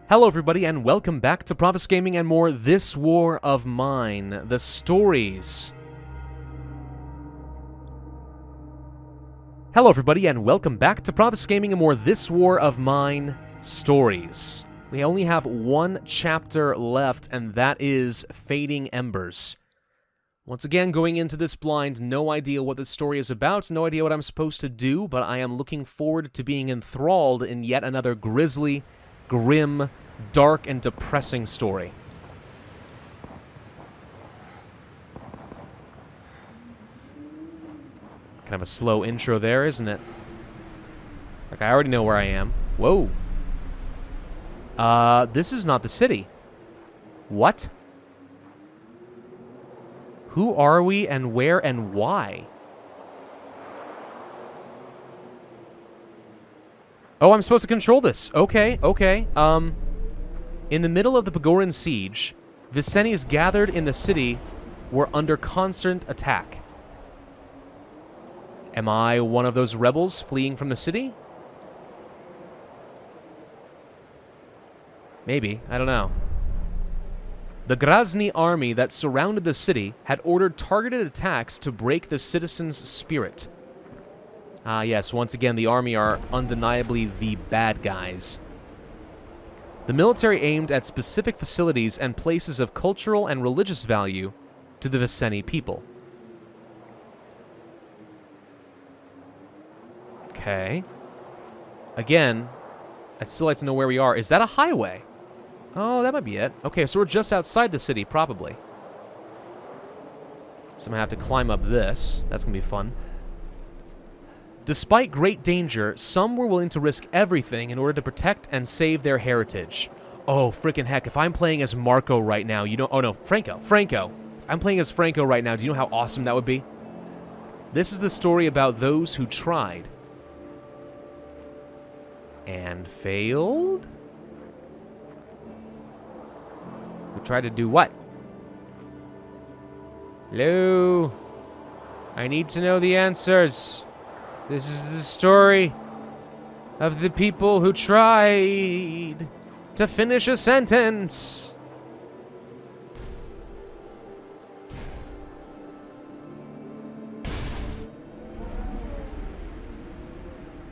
Hello everybody and welcome back to Pravus Gaming and more This War of Mine, the stories. Hello everybody and welcome back to Pravus Gaming and more This War of Mine stories. We only have one chapter left and that is Fading Embers. Once again, going into this blind, no idea what this story is about, no idea what I'm supposed to do, but I am looking forward to being enthralled in yet another grisly, grim, dark, and depressing story. Kind of a slow intro there, isn't it? Like, I already know where I am. Whoa. This is not the city. What? Who are we, and where, and why? Oh, I'm supposed to control this. Okay. In the middle of the Pagoran siege, Vicennes gathered in the city were under constant attack. Am I one of those rebels fleeing from the city? Maybe. I don't know. The Grozny army that surrounded the city had ordered targeted attacks to break the citizens' spirit. Ah, yes, once again, the army are undeniably the bad guys. The military aimed at specific facilities and places of cultural and religious value to the Vicennes people. Okay. Again, I'd still like to know where we are. Is that a highway? Oh, that might be it. Okay, so we're just outside the city, probably. So I'm gonna have to climb up this. That's gonna be fun. Despite great danger, some were willing to risk everything in order to protect and save their heritage. Oh, freaking heck, if I'm playing as Marco right now, you know... Oh, no, Franco. If I'm playing as Franco right now, do you know how awesome that would be? This is the story about those who tried. And failed? Who tried to do what? Hello? I need to know the answers. This is the story of the people who tried to finish a sentence.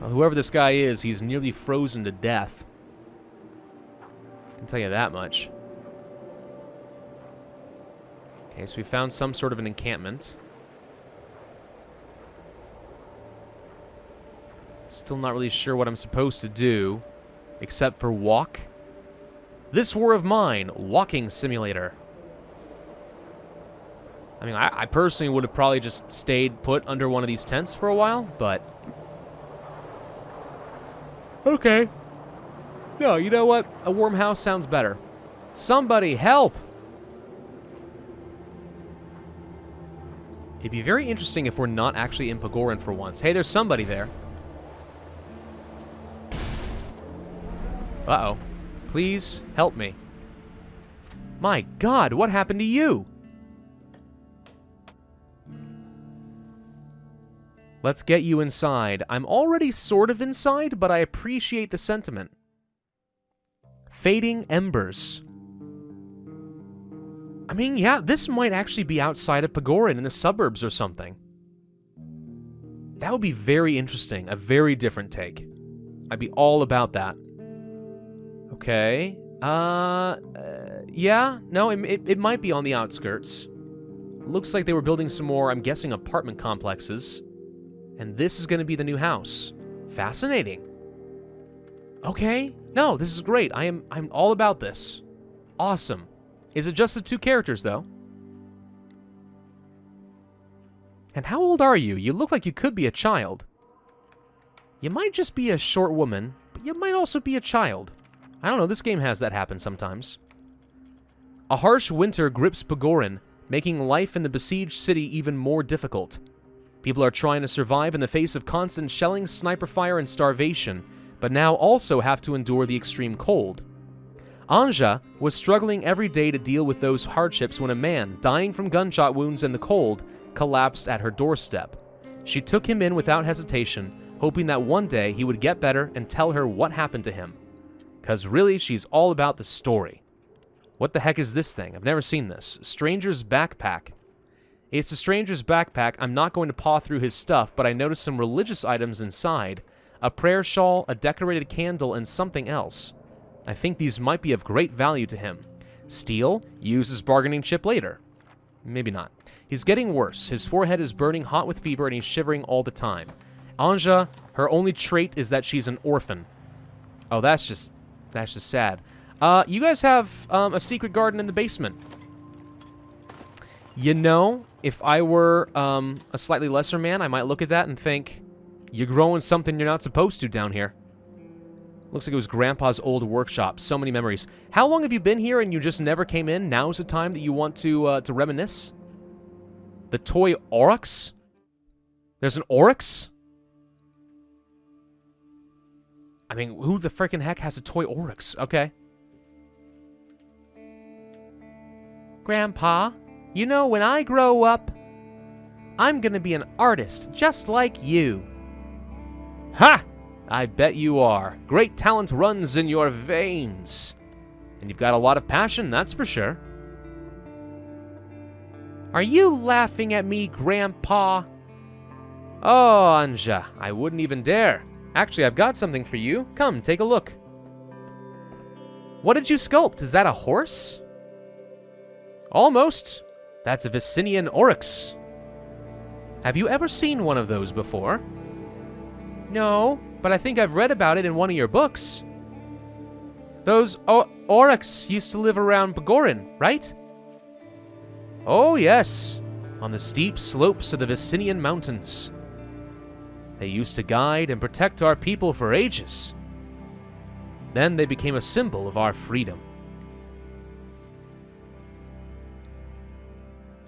Well, whoever this guy is, he's nearly frozen to death. I can tell you that much. Okay, so we found some sort of an encampment. Still not really sure what I'm supposed to do, except for walk. This War of Mine, walking simulator. I mean, I personally would have probably just stayed put under one of these tents for a while, but... Okay. No, you know what? A warm house sounds better. Somebody help! It'd be very interesting if we're not actually in Pagoran for once. Hey, there's somebody there. Uh-oh. Please help me. My God, what happened to you? Let's get you inside. I'm already sort of inside, but I appreciate the sentiment. Fading Embers. I mean, yeah, this might actually be outside of Pagoran in the suburbs or something. That would be very interesting. A very different take. I'd be all about that. Okay. Yeah. No, it might be on the outskirts. Looks like they were building some more, I'm guessing, apartment complexes. And this is going to be the new house. Fascinating. Okay. No, this is great. I'm all about this. Awesome. Is it just the two characters, though? And how old are you? You look like you could be a child. You might just be a short woman, but you might also be a child. I don't know, this game has that happen sometimes. A harsh winter grips Pagoran, making life in the besieged city even more difficult. People are trying to survive in the face of constant shelling, sniper fire, and starvation, but now also have to endure the extreme cold. Anja was struggling every day to deal with those hardships when a man, dying from gunshot wounds and the cold, collapsed at her doorstep. She took him in without hesitation, hoping that one day he would get better and tell her what happened to him. Because really, she's all about the story. What the heck is this thing? I've never seen this. Stranger's backpack. It's a stranger's backpack. I'm not going to paw through his stuff, but I noticed some religious items inside. A prayer shawl, a decorated candle, and something else. I think these might be of great value to him. Steal, use his bargaining chip later. Maybe not. He's getting worse. His forehead is burning hot with fever, and he's shivering all the time. Anja, her only trait is that she's an orphan. Oh, that's just sad. You guys have a secret garden in the basement. You know, if I were a slightly lesser man, I might look at that and think, you're growing something you're not supposed to down here. Looks like it was Grandpa's old workshop. So many memories. How long have you been here and you just never came in? Now's the time that you want to reminisce? The toy oryx? There's an oryx? I mean, who the frickin' heck has a toy oryx? Okay. Grandpa, you know, when I grow up, I'm gonna be an artist just like you. Ha! I bet you are. Great talent runs in your veins. And you've got a lot of passion, that's for sure. Are you laughing at me, Grandpa? Oh, Anja, I wouldn't even dare. Actually, I've got something for you. Come, take a look. What did you sculpt? Is that a horse? Almost. That's a Vicinian oryx. Have you ever seen one of those before? No, but I think I've read about it in one of your books. Those oryx used to live around Pagorin, right? Oh, yes. On the steep slopes of the Vicinian mountains. They used to guide and protect our people for ages. Then they became a symbol of our freedom.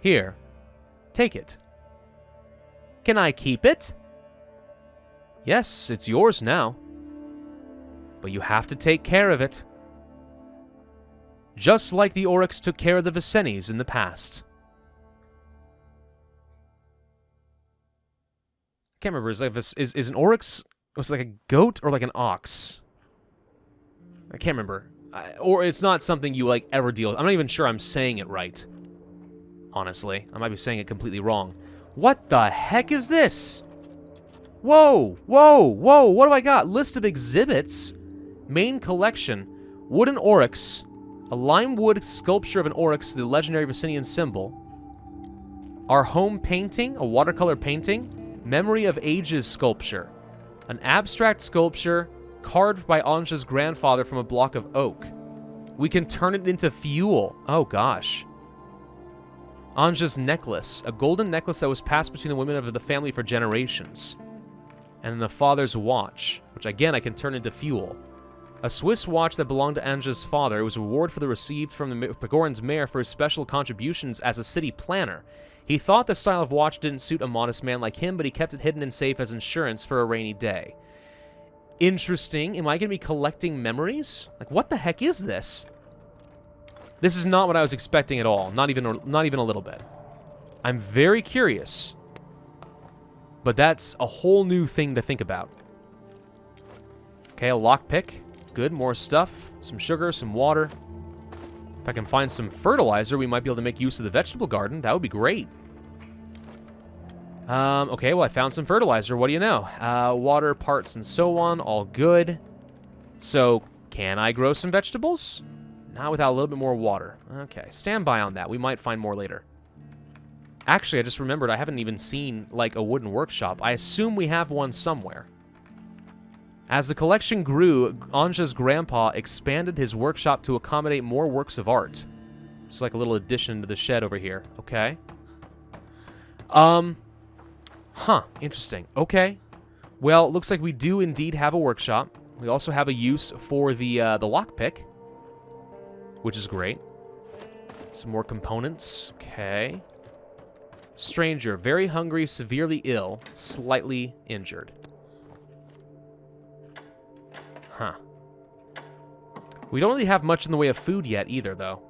Here, take it. Can I keep it? Yes, it's yours now. But you have to take care of it. Just like the oryx took care of the Vicennes in the past. I can't remember, is an oryx, was it like a goat or like an ox? I can't remember. Or it's not something you like ever deal with. I'm not even sure I'm saying it right. Honestly, I might be saying it completely wrong. What the heck is this? Whoa, whoa, whoa, what do I got? List of exhibits. Main collection. Wooden oryx. A lime wood sculpture of an oryx, the legendary Vicinian symbol. Our home painting, a watercolor painting. Memory of Ages sculpture. An abstract sculpture carved by Anja's grandfather from a block of oak. We can turn it into fuel. Oh, gosh. Anja's necklace. A golden necklace that was passed between the women of the family for generations. And then the father's watch, which again I can turn into fuel. A Swiss watch that belonged to Anja's father. It was a reward for the received from the Pagorin's mayor for his special contributions as a city planner. He thought the style of watch didn't suit a modest man like him, but he kept it hidden and safe as insurance for a rainy day. Interesting. Am I going to be collecting memories? Like, what the heck is this? This is not what I was expecting at all. Not even a little bit. I'm very curious. But that's a whole new thing to think about. Okay, a lockpick. Good, more stuff. Some sugar, some water. If I can find some fertilizer, we might be able to make use of the vegetable garden. That would be great. Okay, well, I found some fertilizer. What do you know? Water, parts, and so on. All good. So, can I grow some vegetables? Not without a little bit more water. Okay, stand by on that. We might find more later. Actually, I just remembered I haven't even seen, like, a wooden workshop. I assume we have one somewhere. As the collection grew, Anja's grandpa expanded his workshop to accommodate more works of art. It's like a little addition to the shed over here. Okay. Huh. Interesting. Okay. Well, it looks like we do indeed have a workshop. We also have a use for the lockpick, which is great. Some more components. Okay. Stranger. Very hungry, severely ill, slightly injured. Huh. We don't really have much in the way of food yet either, though.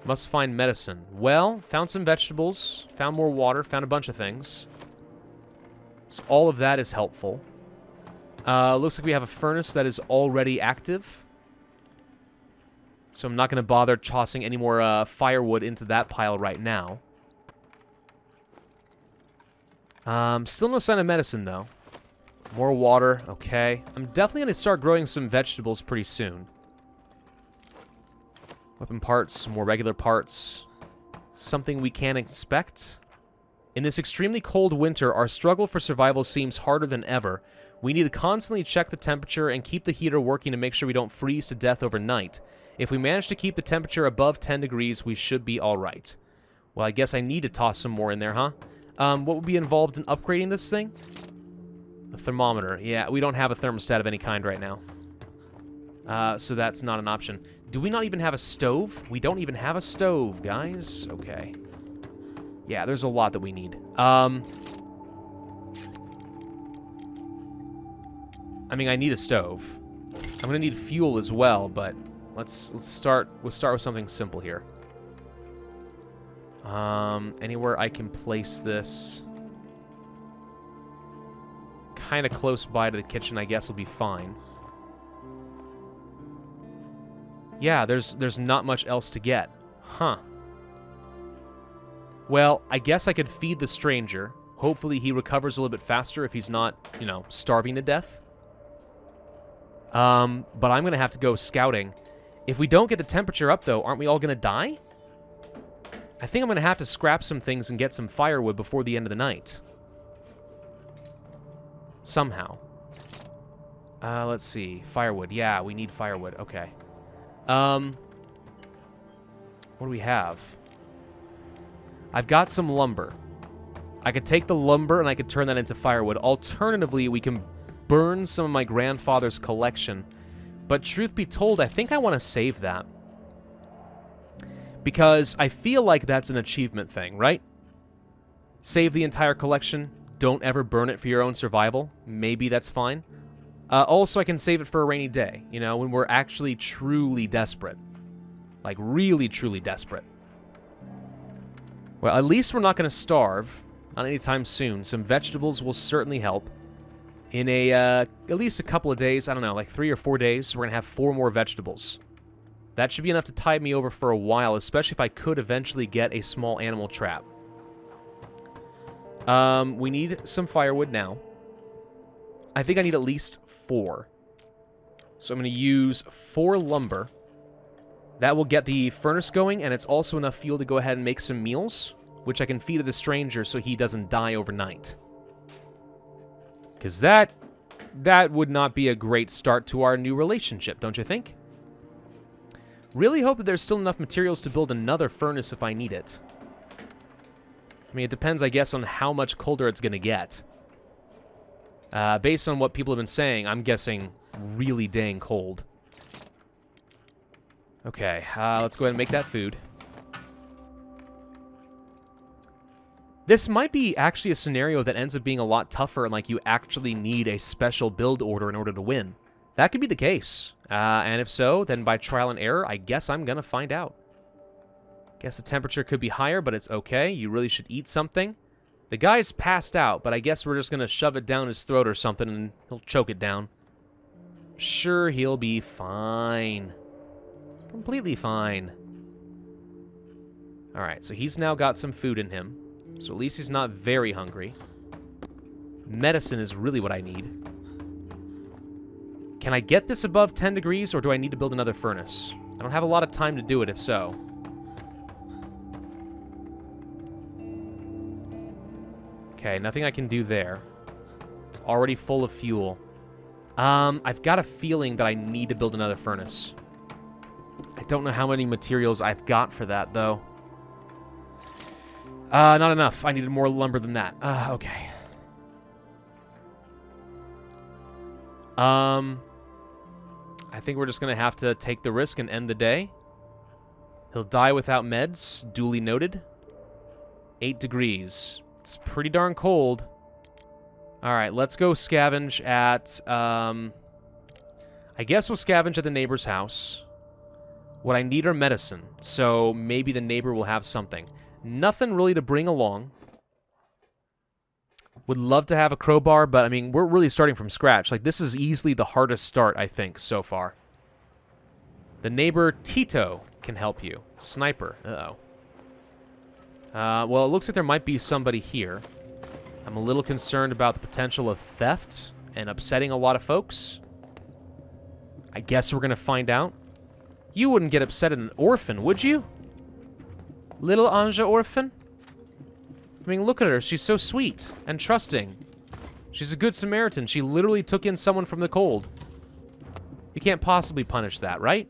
Must find medicine. Well, found some vegetables, found more water, found a bunch of things. So all of that is helpful. Looks like we have a furnace that is already active. So I'm not going to bother tossing any more firewood into that pile right now. Still no sign of medicine, though. More water, okay. I'm definitely going to start growing some vegetables pretty soon. Weapon parts, more regular parts. Something we can expect. In this extremely cold winter, our struggle for survival seems harder than ever. We need to constantly check the temperature and keep the heater working to make sure we don't freeze to death overnight. If we manage to keep the temperature above 10 degrees, we should be alright. Well, I guess I need to toss some more in there, huh? What would be involved in upgrading this thing? A thermometer. Yeah, we don't have a thermostat of any kind right now. So that's not an option. Do we not even have a stove? We don't even have a stove, guys. Okay. Yeah, there's a lot that we need. I mean, I need a stove. I'm gonna need fuel as well, but let's start with something simple here. Anywhere I can place this kind of close by to the kitchen, I guess, will be fine. Yeah, there's not much else to get. Huh. Well, I guess I could feed the stranger. Hopefully he recovers a little bit faster if he's not, you know, starving to death. But I'm going to have to go scouting. If we don't get the temperature up, though, aren't we all going to die? I think I'm going to have to scrap some things and get some firewood before the end of the night. Somehow. Let's see. Firewood. Yeah, we need firewood. Okay. What do we have? I've got some lumber. I could take the lumber and I could turn that into firewood. Alternatively, we can burn some of my grandfather's collection. But truth be told, I think I want to save that. Because I feel like that's an achievement thing, right? Save the entire collection. Don't ever burn it for your own survival. Maybe that's fine. Also, I can save it for a rainy day, you know, when we're actually truly desperate. Like, really, truly desperate. Well, at least we're not going to starve. Not anytime soon. Some vegetables will certainly help. In at least a couple of days, I don't know, like 3 or 4 days, we're going to have 4 more vegetables. That should be enough to tide me over for a while, especially if I could eventually get a small animal trap. We need some firewood now. I think I need at least 4. So I'm going to use 4 lumber. That will get the furnace going, and it's also enough fuel to go ahead and make some meals, which I can feed to the stranger so he doesn't die overnight. Because that would not be a great start to our new relationship, don't you think? Really hope that there's still enough materials to build another furnace if I need it. I mean, it depends, I guess, on how much colder it's going to get. Based on what people have been saying, I'm guessing really dang cold. Okay, let's go ahead and make that food. This might be actually a scenario that ends up being a lot tougher and like you actually need a special build order in order to win. That could be the case. And if so, then by trial and error, I guess I'm going to find out. Guess the temperature could be higher, but it's okay. You really should eat something. The guy's passed out, but I guess we're just going to shove it down his throat or something and he'll choke it down. Sure, he'll be fine. Completely fine. Alright, so he's now got some food in him. So at least he's not very hungry. Medicine is really what I need. Can I get this above 10 degrees, or do I need to build another furnace? I don't have a lot of time to do it, if so. Okay, nothing I can do there. It's already full of fuel. I've got a feeling that I need to build another furnace. I don't know how many materials I've got for that, though. Not enough. I needed more lumber than that. Okay. I think we're just going to have to take the risk and end the day. He'll die without meds. Duly noted. 8 degrees. It's pretty darn cold. Alright, let's go scavenge at... I guess we'll scavenge at the neighbor's house. What I need are medicine, so maybe the neighbor will have something. Nothing really to bring along. Would love to have a crowbar, but I mean, we're really starting from scratch. Like, this is easily the hardest start, I think, so far. The neighbor Tito can help you. Sniper. Uh-oh. Well, it looks like there might be somebody here. I'm a little concerned about the potential of theft and upsetting a lot of folks. I guess we're going to find out. You wouldn't get upset at an orphan, would you? Little Anja orphan? I mean, look at her. She's so sweet and trusting. She's a good Samaritan. She literally took in someone from the cold. You can't possibly punish that, right?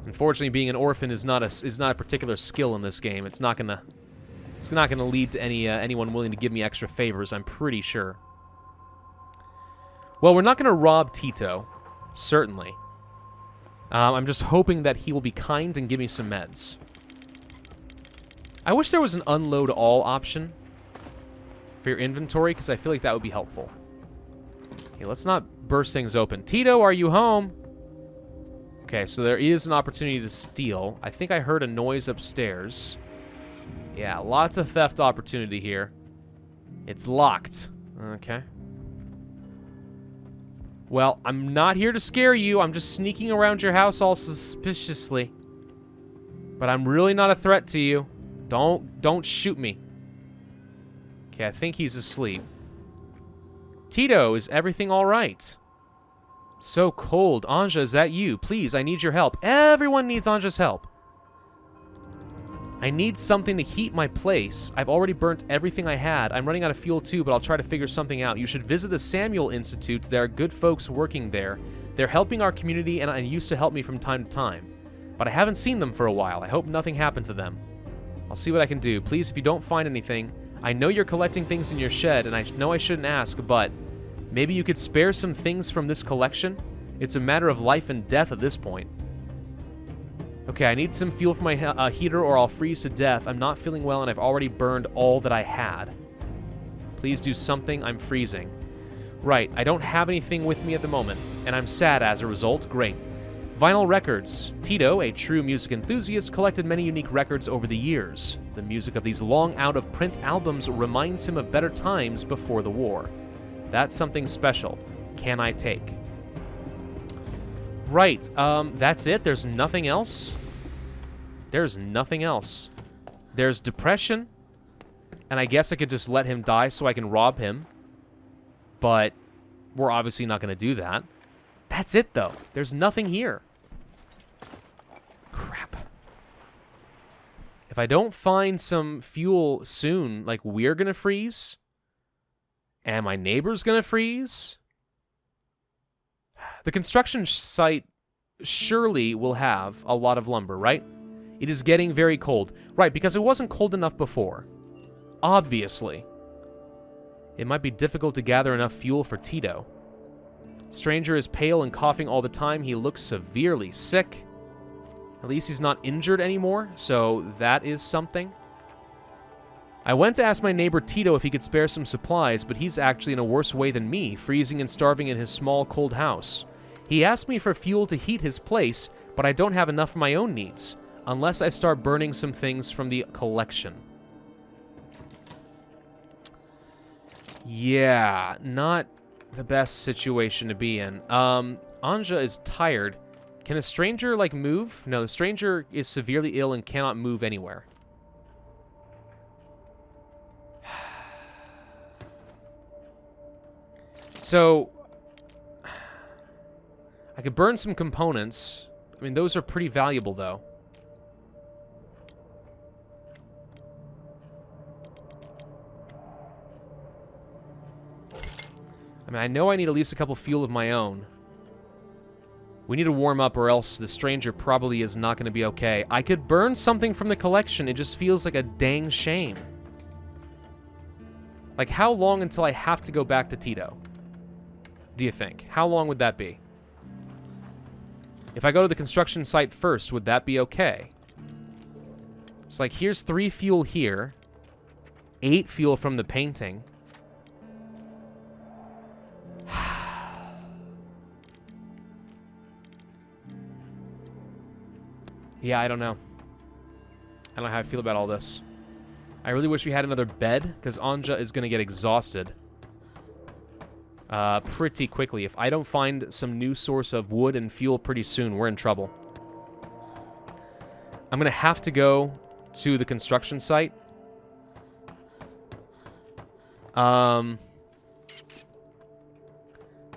Unfortunately, being an orphan is not a particular skill in this game. It's not gonna lead to anyone willing to give me extra favors, I'm pretty sure. Well, we're not gonna rob Tito, certainly. I'm just hoping that he will be kind and give me some meds. I wish there was an unload all option for your inventory, because I feel like that would be helpful. Okay, let's not burst things open. Tito, are you home? Okay, so there is an opportunity to steal. I think I heard a noise upstairs. Yeah, lots of theft opportunity here. It's locked. Okay. Well, I'm not here to scare you. I'm just sneaking around your house all suspiciously. But I'm really not a threat to you. Don't shoot me. Okay, I think he's asleep. Tito, is everything all right? So cold. Anja, is that you? Please, I need your help. Everyone needs Anja's help. I need something to heat my place. I've already burnt everything I had. I'm running out of fuel too, but I'll try to figure something out. You should visit the Samuel Institute. There are good folks working there. They're helping our community and used to help me from time to time. But I haven't seen them for a while. I hope nothing happened to them. I'll see what I can do. Please, if you don't find anything, I know you're collecting things in your shed, and I know I shouldn't ask, but maybe you could spare some things from this collection? It's a matter of life and death at this point. Okay, I need some fuel for my heater or I'll freeze to death. I'm not feeling well and I've already burned all that I had. Please do something. I'm freezing. Right, I don't have anything with me at the moment, and I'm sad as a result. Great. Vinyl records. Tito, a true music enthusiast, collected many unique records over the years. The music of these long out-of-print albums reminds him of better times before the war. That's something special. Can I take? Right, that's it? There's nothing else? There's nothing else. There's depression, and I guess I could just let him die so I can rob him. But we're obviously not going to do that. That's it, though. There's nothing here. Crap. If I don't find some fuel soon, like, we're going to freeze? And my neighbor's going to freeze? The construction site surely will have a lot of lumber, right? It is getting very cold. Right, because it wasn't cold enough before. Obviously. It might be difficult to gather enough fuel for Tito. Stranger is pale and coughing all the time. He looks severely sick. At least he's not injured anymore, so that is something. I went to ask my neighbor Tito if he could spare some supplies, but he's actually in a worse way than me, freezing and starving in his small, cold house. He asked me for fuel to heat his place, but I don't have enough for my own needs, unless I start burning some things from the collection. Yeah, not the best situation to be in. Anja is tired. Can a stranger, like, move? No, the stranger is severely ill and cannot move anywhere. So, I could burn some components. I mean, those are pretty valuable, though. I mean, I know I need at least a couple fuel of my own. We need to warm up or else the stranger probably is not going to be okay. I could burn something from the collection. It just feels like a dang shame. Like, how long until I have to go back to Tito? Do you think? How long would that be? If I go to the construction site first, would that be okay? It's like, here's 3 fuel here. 8 fuel from the painting. Yeah, I don't know. I don't know how I feel about all this. I really wish we had another bed, because Anja is going to get exhausted pretty quickly. If I don't find some new source of wood and fuel pretty soon, we're in trouble. I'm going to have to go to the construction site.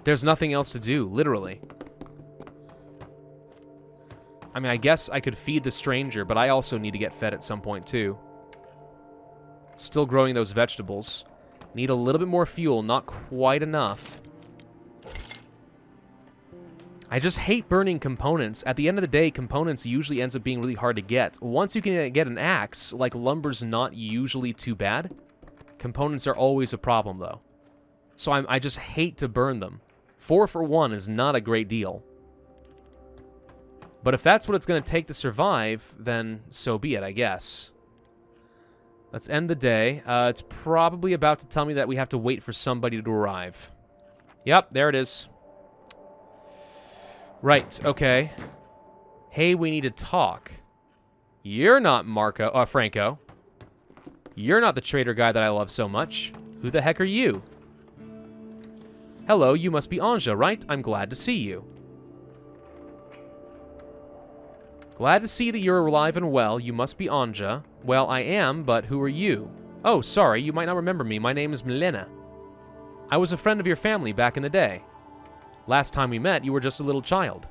There's nothing else to do, literally. I mean, I guess I could feed the stranger, but I also need to get fed at some point, too. Still growing those vegetables. Need a little bit more fuel, not quite enough. I just hate burning components. At the end of the day, components usually ends up being really hard to get. Once you can get an axe, like, lumber's not usually too bad. Components are always a problem, though. So I just hate to burn them. 4 for 1 is not a great deal. But if that's what it's going to take to survive, then so be it, I guess. Let's end the day. It's probably about to tell me that we have to wait for somebody to arrive. Yep, there it is. Right, okay. Hey, we need to talk. You're not Franco. You're not the traitor guy that I love so much. Who the heck are you? Hello, you must be Anja, right? I'm glad to see you. Glad to see that you're alive and well. You must be Anja. Well, I am, but who are you? Oh, sorry, you might not remember me. My name is Milena. I was a friend of your family back in the day. Last time we met, you were just a little child.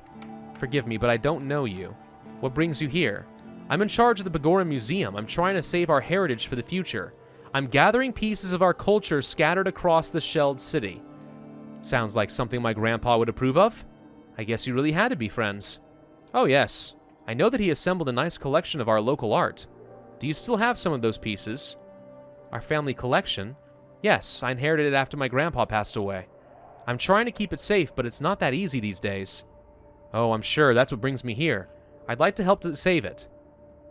Forgive me, but I don't know you. What brings you here? I'm in charge of the Begorum Museum. I'm trying to save our heritage for the future. I'm gathering pieces of our culture scattered across the shelled city. Sounds like something my grandpa would approve of. I guess you really had to be friends. Oh, yes. I know that he assembled a nice collection of our local art. Do you still have some of those pieces? Our family collection? Yes, I inherited it after my grandpa passed away. I'm trying to keep it safe, but it's not that easy these days. Oh, I'm sure that's what brings me here. I'd like to help to save it.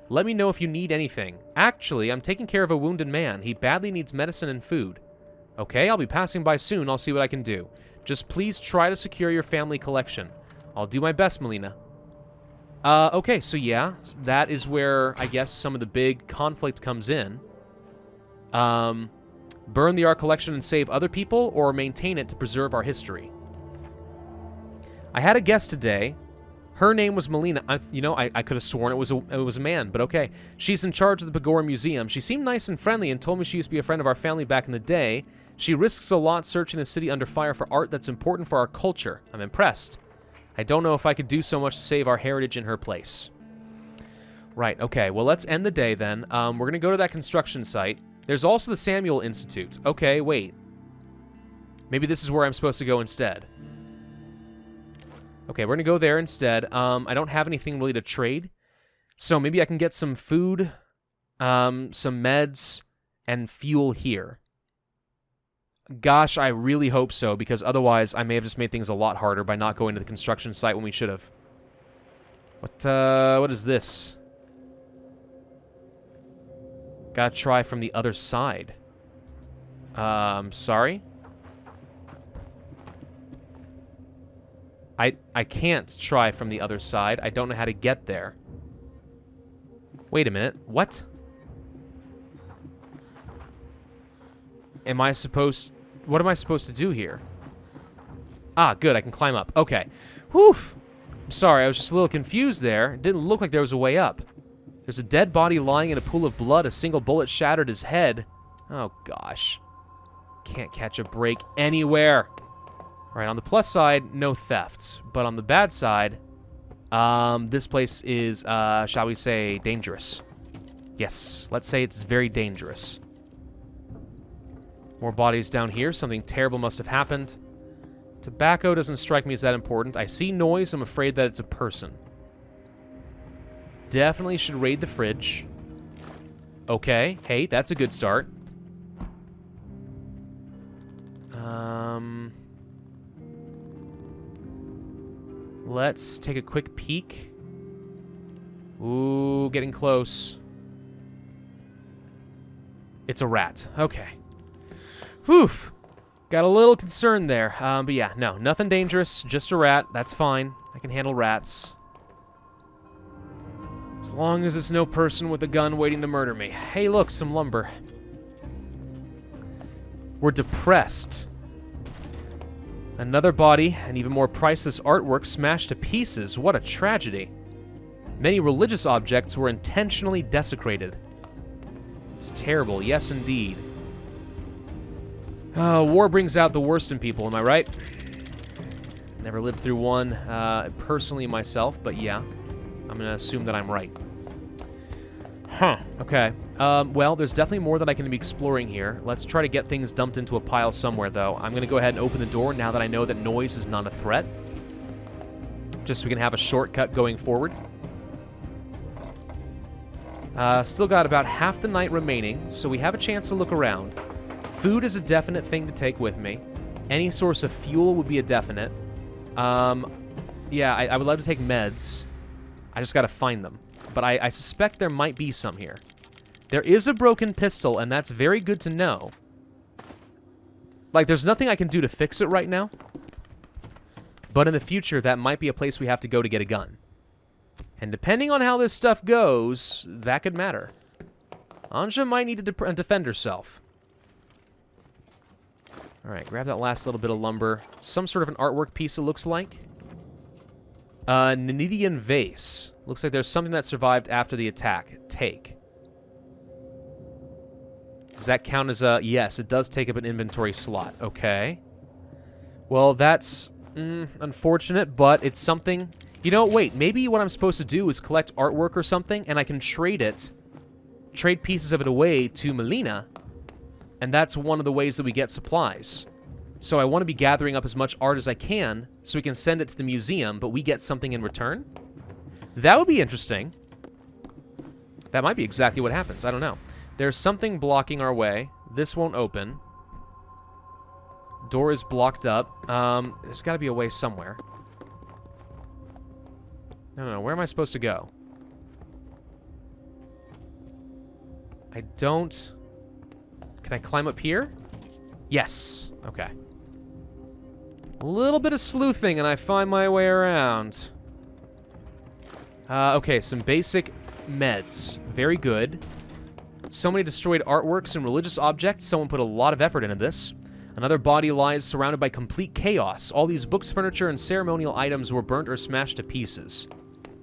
Let me know if you need anything. Actually, I'm taking care of a wounded man. He badly needs medicine and food. Okay, I'll be passing by soon. I'll see what I can do. Just please try to secure your family collection. I'll do my best, Melina. Okay, so yeah, that is where, I guess, some of the big conflict comes in. Burn the art collection and save other people, or maintain it to preserve our history. I had a guest today. Her name was Melina. I could have sworn it was a man, but okay. She's in charge of the Begorum Museum. She seemed nice and friendly and told me she used to be a friend of our family back in the day. She risks a lot searching the city under fire for art that's important for our culture. I'm impressed. I don't know if I could do so much to save our heritage in her place. Right, okay. Well, let's end the day then. We're going to go to that construction site. There's also the Samuel Institute. Okay, wait. Maybe this is where I'm supposed to go instead. Okay, we're going to go there instead. I don't have anything really to trade. So maybe I can get some food, some meds, and fuel here. Gosh, I really hope so, because otherwise I may have just made things a lot harder by not going to the construction site when we should have. What is this? Gotta try from the other side. Sorry? I can't try from the other side. I don't know how to get there. Wait a minute. What? What am I supposed to do here? Ah, good. I can climb up. Okay. Whew. I'm sorry. I was just a little confused there. It didn't look like there was a way up. There's a dead body lying in a pool of blood. A single bullet shattered his head. Oh, gosh. Can't catch a break anywhere. All right, on the plus side, no theft. But on the bad side, this place is, shall we say, dangerous. Yes, let's say it's very dangerous. More bodies down here. Something terrible must have happened. Tobacco doesn't strike me as that important. I see noise. I'm afraid that it's a person. Definitely should raid the fridge. Okay. Hey, that's a good start. Let's take a quick peek. Ooh, getting close. It's a rat. Okay. Whew. Got a little concerned there. But yeah, no, nothing dangerous. Just a rat. That's fine. I can handle rats. As long as it's no person with a gun waiting to murder me. Hey, look, some lumber. We're depressed. Another body, and even more priceless artwork smashed to pieces. What a tragedy. Many religious objects were intentionally desecrated. It's terrible, yes indeed. War brings out the worst in people, am I right? Never lived through one personally myself, but yeah. I'm going to assume that I'm right. Huh, okay. Well, there's definitely more that I can be exploring here. Let's try to get things dumped into a pile somewhere, though. I'm going to go ahead and open the door now that I know that noise is not a threat. Just so we can have a shortcut going forward. Still got about half the night remaining, so we have a chance to look around. Food is a definite thing to take with me. Any source of fuel would be a definite. Yeah, I would love to take meds. I just gotta find them. But I suspect there might be some here. There is a broken pistol, and that's very good to know. Like, there's nothing I can do to fix it right now. But in the future, that might be a place we have to go to get a gun. And depending on how this stuff goes, that could matter. Anja might need to defend herself. Alright, grab that last little bit of lumber. Some sort of an artwork piece, it looks like. Nenidian vase. Looks like there's something that survived after the attack. Take. Does that count as a... Yes, it does take up an inventory slot. Okay. Well, that's unfortunate, but it's something... You know, wait, maybe what I'm supposed to do is collect artwork or something, and I can trade it, trade pieces of it away to Melina, and that's one of the ways that we get supplies. So I want to be gathering up as much art as I can, so we can send it to the museum, but we get something in return? That would be interesting. That might be exactly what happens, I don't know. There's something blocking our way. This won't open. Door is blocked up. There's got to be a way somewhere. No, where am I supposed to go? I don't... Can I climb up here? Yes. Okay. A little bit of sleuthing and I find my way around. Okay, some basic meds. Very good. So many destroyed artworks and religious objects. Someone put a lot of effort into this. Another body lies surrounded by complete chaos. All these books, furniture, and ceremonial items were burnt or smashed to pieces.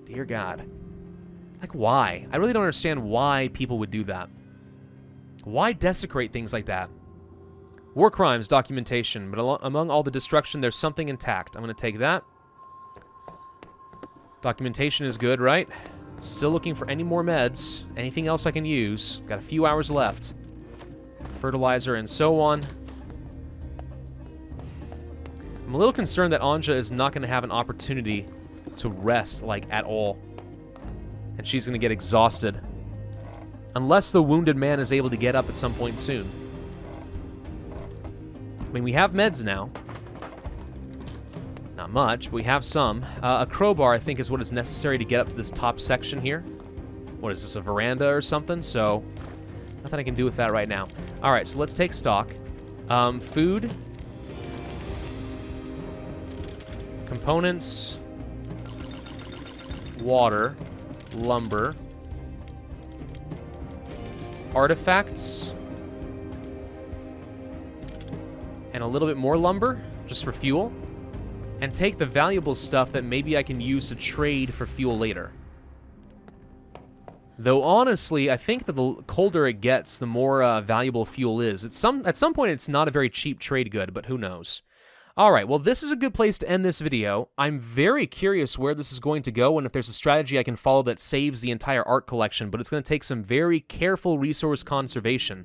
Dear God. Like, why? I really don't understand why people would do that. Why desecrate things like that? War crimes documentation, but among all the destruction, there's something intact. I'm going to take that. Documentation is good, right? Still looking for any more meds. Anything else I can use. Got a few hours left. Fertilizer and so on. I'm a little concerned that Anja is not going to have an opportunity to rest, like, at all. And she's going to get exhausted. Unless the wounded man is able to get up at some point soon. I mean, we have meds now. Not much, but we have some. A crowbar, I think, is what is necessary to get up to this top section here. What is this, a veranda or something? So, nothing I can do with that right now. Alright, so let's take stock. Food. Components. Water. Lumber. Artifacts. And a little bit more lumber, just for fuel. And take the valuable stuff that maybe I can use to trade for fuel later. Though, honestly, I think that the colder it gets, the more valuable fuel is. At some point, it's not a very cheap trade good, but who knows. Alright, well, this is a good place to end this video. I'm very curious where this is going to go and if there's a strategy I can follow that saves the entire art collection, but it's going to take some very careful resource conservation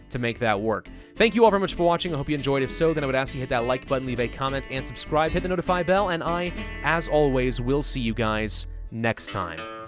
to make that work. Thank you all very much for watching. I hope you enjoyed. If so, then I would ask you to hit that like button, leave a comment, and subscribe. Hit the notify bell, and I, as always, will see you guys next time.